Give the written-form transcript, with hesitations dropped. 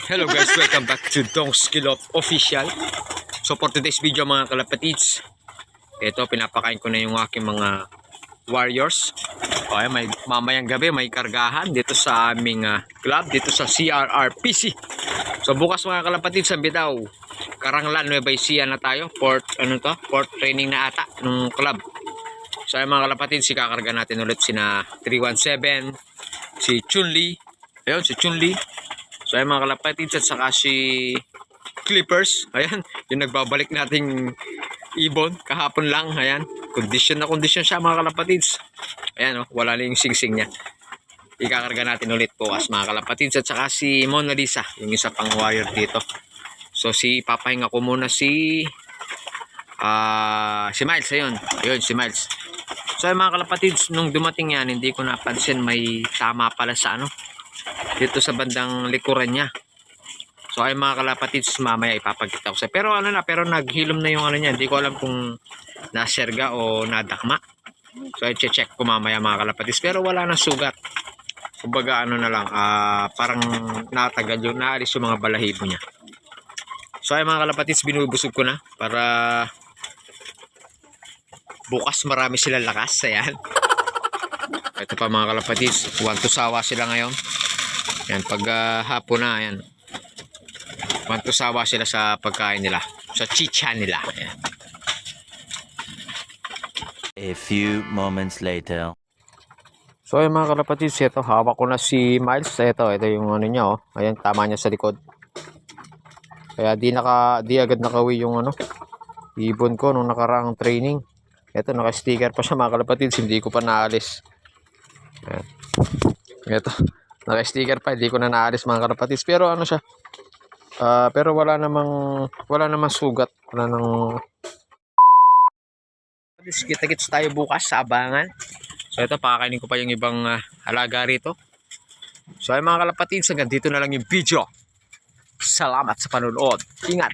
Hello guys, welcome back to Donks Kilop Official. So for today's video mga kalapatids, ito pinapakain ko na yung aking mga warriors. Okay, may mamayang gabi may kargahan dito sa aming club, dito sa CRRPC. So bukas mga kalapatids, sa Bitaw, Karanglan, Nueva Ecija na tayo. Port training na ata ng club. So ay mga kalapatids, ikakarga natin ulit sina 317, si Chunli. Ayun, si Chunli. So ay mga kalapatids, at saka si Clippers. Ayan, yung nagbabalik nating ibon kahapon lang. Ayan, condition na condition siya mga kalapatids. Ayan, oh, wala na yung sing-sing niya. Ikakarga natin ulit bukas mga kalapatids. At saka si Mona Lisa, yung isa pang warrior dito. So si papahinga ko muna si Miles. Ayun si Miles. So ay mga kalapatids, nung dumating yan, hindi ko napansin may tama pala sa dito sa bandang likuran niya. So ay mga kalapatids, mamaya ipapakita ko sa. Pero pero naghilom na yung niya. Hindi ko alam kung naserga o nadakma. So ay check ko mamaya mga kalapatids. Pero wala na sugat. Kumbaga na lang, parang natagal yung naalis yung mga balahibo niya. So ay mga kalapatids, binubusog ko na para bukas marami silang lakas. Ayan. Ito pa mga kalapatids, want to sawa sila ngayon. Yan, pag hapon na, yan. Want to sawa sila sa pagkain nila, sa chicha nila. Yan. A few moments later. So yung mga kalapatids, ito, hawak ko na si Miles. Ito yung niya, oh. Ayan, tama niya sa likod. Kaya di agad nakawi yung ibon ko nung nakaraang training. Ito, naka-sticker pa siya mga kalapatids, hindi ko pa naalis. Ayan. Ito, naka-sticker pa, hindi ko na naalis mga kalapatids. Pero siya, pero wala namang sugat. Wala nang... Kita-kits tayo bukas sa abangan. So ito, pakakainin ko pa yung ibang halaga rito. So ay mga kalapatids, hanggang dito na lang yung video. Salamat sa panonood. Ingat!